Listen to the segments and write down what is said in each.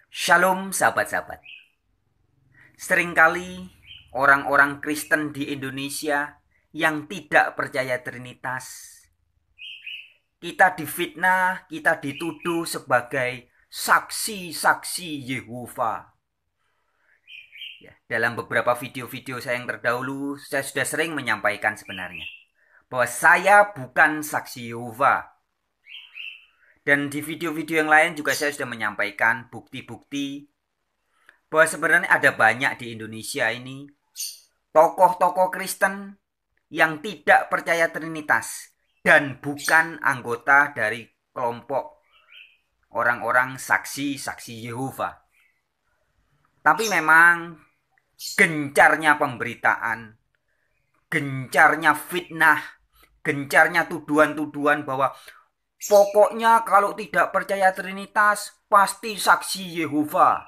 Shalom sahabat-sahabat. Seringkali orang-orang Kristen di Indonesia yang tidak percaya Trinitas, kita difitnah, kita dituduh sebagai saksi-saksi Yehova. Ya, dalam beberapa video-video saya yang terdahulu, saya sudah sering menyampaikan sebenarnya bahwa saya bukan saksi Yehova. Dan di video-video yang lain juga saya sudah menyampaikan bukti-bukti bahwa sebenarnya ada banyak di Indonesia ini tokoh-tokoh Kristen yang tidak percaya Trinitas dan bukan anggota dari kelompok orang-orang saksi-saksi Yehova. Tapi memang gencarnya pemberitaan, gencarnya fitnah, gencarnya tuduhan-tuduhan bahwa pokoknya kalau tidak percaya Trinitas pasti saksi Yehova.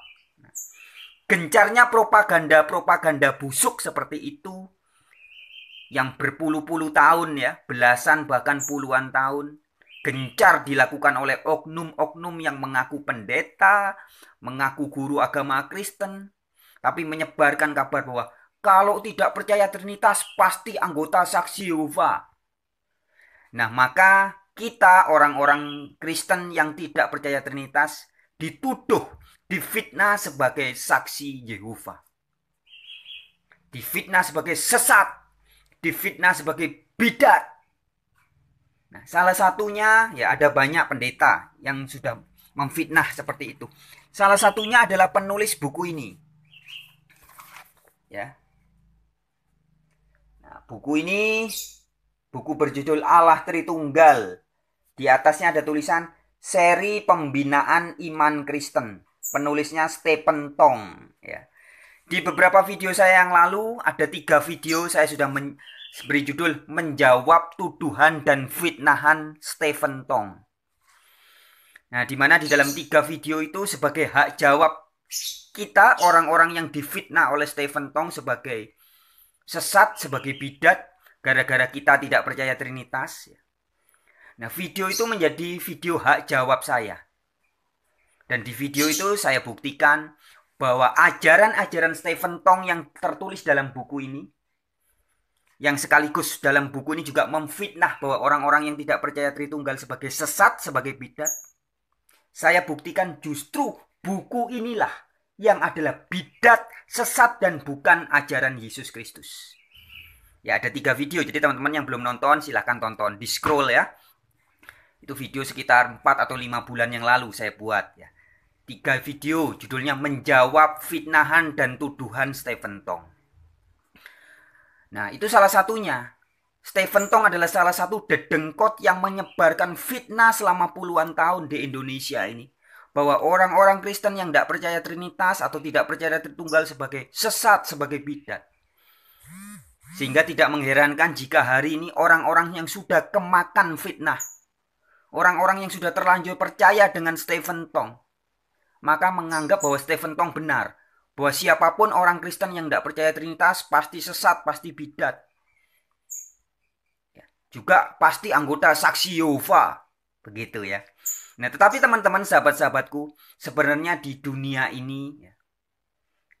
Gencarnya propaganda-propaganda busuk seperti itu yang berpuluh-puluh tahun ya, belasan bahkan puluhan tahun gencar dilakukan oleh oknum-oknum yang mengaku pendeta, mengaku guru agama Kristen, tapi menyebarkan kabar bahwa kalau tidak percaya Trinitas pasti anggota saksi Yehova. Nah, maka kita orang-orang Kristen yang tidak percaya Trinitas dituduh, difitnah sebagai saksi Yehova. Difitnah sebagai sesat, difitnah sebagai bidat. Nah, salah satunya ya ada banyak pendeta yang sudah memfitnah seperti itu. Salah satunya adalah penulis buku ini. Ya. Nah, buku ini buku berjudul Allah Tritunggal. Di atasnya ada tulisan Seri Pembinaan Iman Kristen. Penulisnya Stephen Tong. Ya. Di beberapa video saya yang lalu ada 3 video saya sudah beri judul Menjawab Tuduhan dan Fitnahan Stephen Tong. Nah, di mana di dalam 3 video itu sebagai hak jawab kita orang-orang yang difitnah oleh Stephen Tong sebagai sesat, sebagai bidat gara-gara kita tidak percaya Trinitas. Nah, video itu menjadi video hak jawab saya. Dan di video itu saya buktikan bahwa ajaran-ajaran Stephen Tong yang tertulis dalam buku ini, yang sekaligus dalam buku ini juga memfitnah bahwa orang-orang yang tidak percaya Tritunggal sebagai sesat, sebagai bidat, saya buktikan justru buku inilah yang adalah bidat, sesat, dan bukan ajaran Yesus Kristus. Ya, ada 3 video, jadi teman-teman yang belum nonton silahkan tonton, di scroll ya. Itu video sekitar 4 atau 5 bulan yang lalu saya buat ya. 3 video judulnya Menjawab Fitnahan dan Tuduhan Stephen Tong. Nah, itu salah satunya. Stephen Tong adalah salah satu dedengkot yang menyebarkan fitnah selama puluhan tahun di Indonesia ini. Bahwa orang-orang Kristen yang tidak percaya Trinitas atau tidak percaya Tritunggal sebagai sesat, sebagai bidat. Sehingga tidak mengherankan jika hari ini orang-orang yang sudah kemakan fitnah, orang-orang yang sudah terlanjur percaya dengan Stephen Tong, maka menganggap bahwa Stephen Tong benar. Bahwa siapapun orang Kristen yang tidak percaya Trinitas pasti sesat, pasti bidat. Juga pasti anggota saksi Yehova. Begitu ya. Nah, tetapi teman-teman, sahabat-sahabatku, sebenarnya di dunia ini,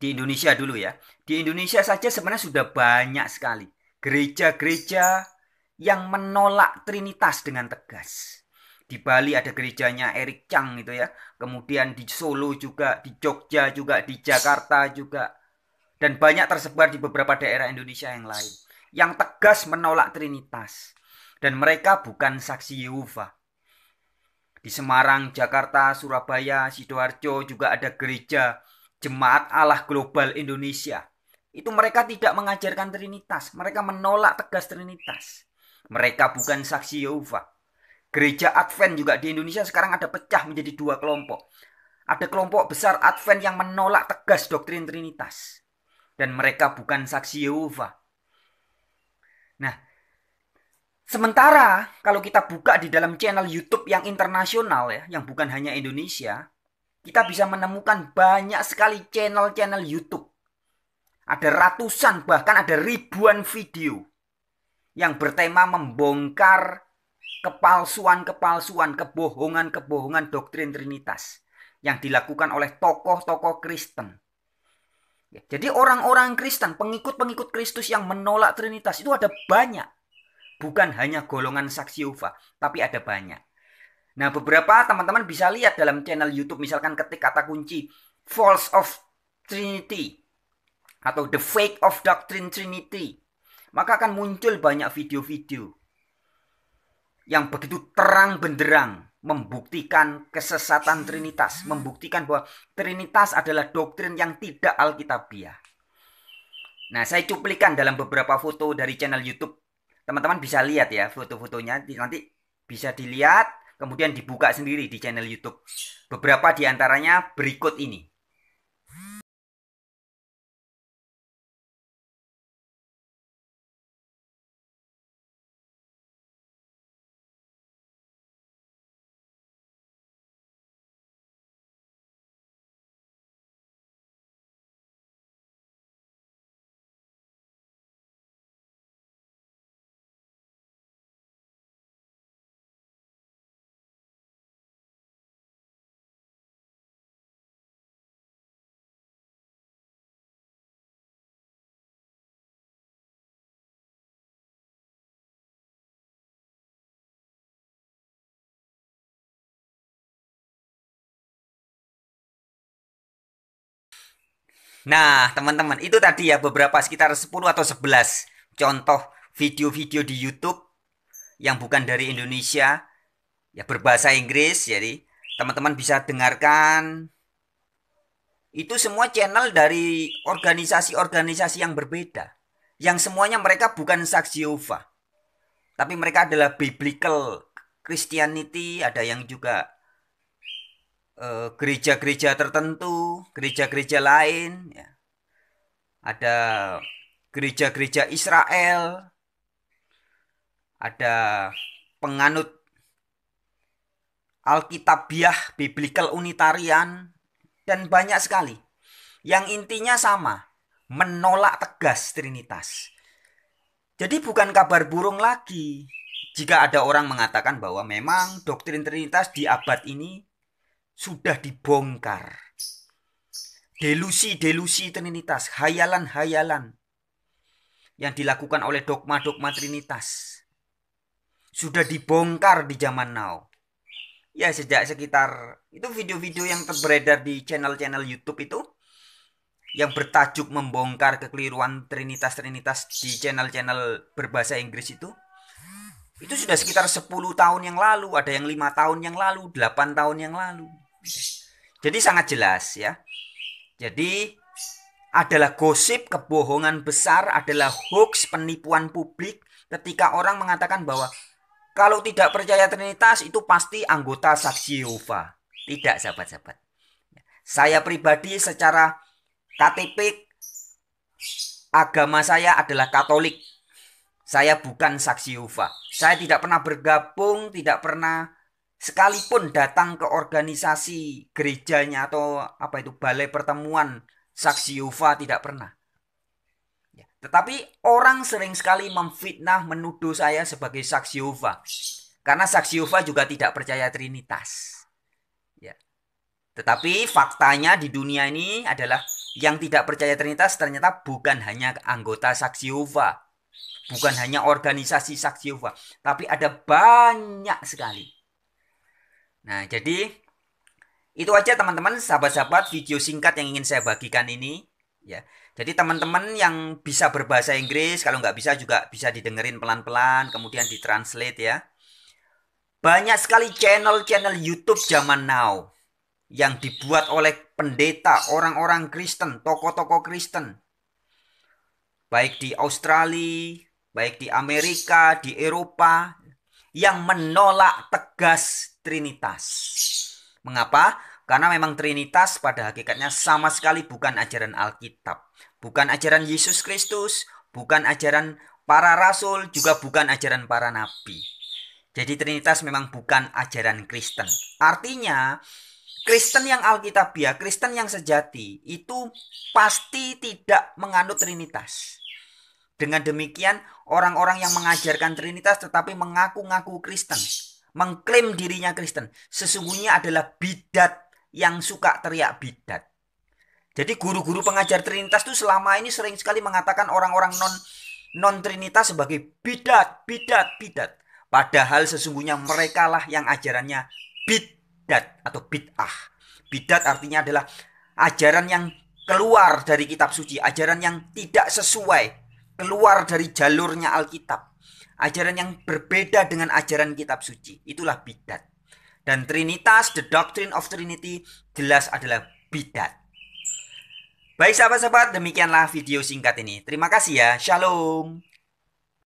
di Indonesia dulu ya, di Indonesia saja sebenarnya sudah banyak sekali gereja-gereja yang menolak Trinitas dengan tegas. Di Bali ada gerejanya Eric Chang itu ya. Kemudian di Solo juga, di Jogja juga, di Jakarta juga. Dan banyak tersebar di beberapa daerah Indonesia yang lain. Yang tegas menolak Trinitas. Dan mereka bukan saksi Yehova. Di Semarang, Jakarta, Surabaya, Sidoarjo juga ada gereja Jemaat Allah Global Indonesia. Itu mereka tidak mengajarkan Trinitas. Mereka menolak tegas Trinitas. Mereka bukan saksi Yehova. Gereja Advent juga di Indonesia sekarang ada pecah menjadi 2 kelompok. Ada kelompok besar Advent yang menolak tegas doktrin Trinitas. Dan mereka bukan saksi Yehova. Nah, sementara kalau kita buka di dalam channel YouTube yang internasional ya, yang bukan hanya Indonesia, kita bisa menemukan banyak sekali channel-channel YouTube. Ada ratusan bahkan ada ribuan video yang bertema membongkar kepalsuan-kepalsuan, kebohongan-kebohongan doktrin Trinitas yang dilakukan oleh tokoh-tokoh Kristen. Ya, jadi orang-orang Kristen, pengikut-pengikut Kristus yang menolak Trinitas itu ada banyak. Bukan hanya golongan saksi Yehova, tapi ada banyak. Nah, beberapa teman-teman bisa lihat dalam channel YouTube, misalkan ketik kata kunci False of Trinity atau The Fake of Doctrine Trinity, maka akan muncul banyak video-video yang begitu terang benderang membuktikan kesesatan Trinitas, membuktikan bahwa Trinitas adalah doktrin yang tidak alkitabiah. Nah, saya cuplikan dalam beberapa foto dari channel YouTube. Teman-teman bisa lihat ya foto-fotonya, nanti bisa dilihat, kemudian dibuka sendiri di channel YouTube. Beberapa di antaranya berikut ini. Nah, teman-teman, itu tadi ya beberapa sekitar 10 atau 11 contoh video-video di YouTube yang bukan dari Indonesia, ya berbahasa Inggris. Jadi, teman-teman bisa dengarkan. Itu semua channel dari organisasi-organisasi yang berbeda. Yang semuanya mereka bukan saksi Yehova. Tapi mereka adalah biblical Christianity, ada yang juga gereja-gereja tertentu, gereja-gereja lain, ya. Ada gereja-gereja Israel, ada penganut Alkitabiah, Biblical Unitarian, dan banyak sekali. Yang intinya sama, menolak tegas Trinitas. Jadi bukan kabar burung lagi jika ada orang mengatakan bahwa memang doktrin Trinitas di abad ini sudah dibongkar. Delusi-delusi Trinitas, hayalan-hayalan yang dilakukan oleh dogma-dogma Trinitas sudah dibongkar di zaman now. Ya, sejak sekitar itu video-video yang beredar di channel-channel YouTube itu yang bertajuk membongkar kekeliruan Trinitas-Trinitas di channel-channel berbahasa Inggris itu sudah sekitar 10 tahun yang lalu, ada yang 5 tahun yang lalu, 8 tahun yang lalu. Jadi sangat jelas ya. Jadi adalah gosip, kebohongan besar, adalah hoax, penipuan publik ketika orang mengatakan bahwa kalau tidak percaya Trinitas itu pasti anggota saksi Yehova. Tidak, sahabat-sahabat. Saya pribadi secara KTP agama saya adalah Katolik. Saya bukan saksi Yehova. Saya tidak pernah bergabung, tidak pernah sekalipun datang ke organisasi gerejanya atau apa itu balai pertemuan saksi Yehova, tidak pernah. Ya, tetapi orang sering sekali memfitnah, menuduh saya sebagai saksi Yehova. Karena saksi Yehova juga tidak percaya Trinitas. Ya. Tetapi faktanya di dunia ini adalah yang tidak percaya Trinitas ternyata bukan hanya anggota saksi Yehova. Bukan hanya organisasi saksi Yehova, tapi ada banyak sekali. Nah, jadi itu aja teman-teman, sahabat-sahabat, video singkat yang ingin saya bagikan ini. Ya, jadi teman-teman yang bisa berbahasa Inggris, kalau nggak bisa juga bisa didengerin pelan-pelan, kemudian ditranslate ya. Banyak sekali channel-channel YouTube zaman now yang dibuat oleh pendeta, orang-orang Kristen, tokoh-tokoh Kristen. Baik di Australia, baik di Amerika, di Eropa, yang menolak tegas Trinitas. Mengapa? Karena memang Trinitas pada hakikatnya sama sekali bukan ajaran Alkitab. Bukan ajaran Yesus Kristus, bukan ajaran para rasul, juga bukan ajaran para nabi. Jadi Trinitas memang bukan ajaran Kristen. Artinya, Kristen yang Alkitabiah, Kristen yang sejati, itu pasti tidak menganut Trinitas. Dengan demikian, orang-orang yang mengajarkan Trinitas tetapi mengaku-ngaku Kristen, mengklaim dirinya Kristen, sesungguhnya adalah bidat yang suka teriak bidat. Jadi guru-guru pengajar Trinitas itu selama ini sering sekali mengatakan orang-orang non Trinitas sebagai bidat, bidat, bidat. Padahal sesungguhnya mereka lah yang ajarannya bidat atau bid'ah. Bidat artinya adalah ajaran yang keluar dari kitab suci, ajaran yang tidak sesuai, keluar dari jalurnya Alkitab, ajaran yang berbeda dengan ajaran kitab suci. Itulah bidat. Dan Trinitas, the doctrine of Trinity, jelas adalah bidat. Baik sahabat-sahabat, demikianlah video singkat ini. Terima kasih ya. Shalom.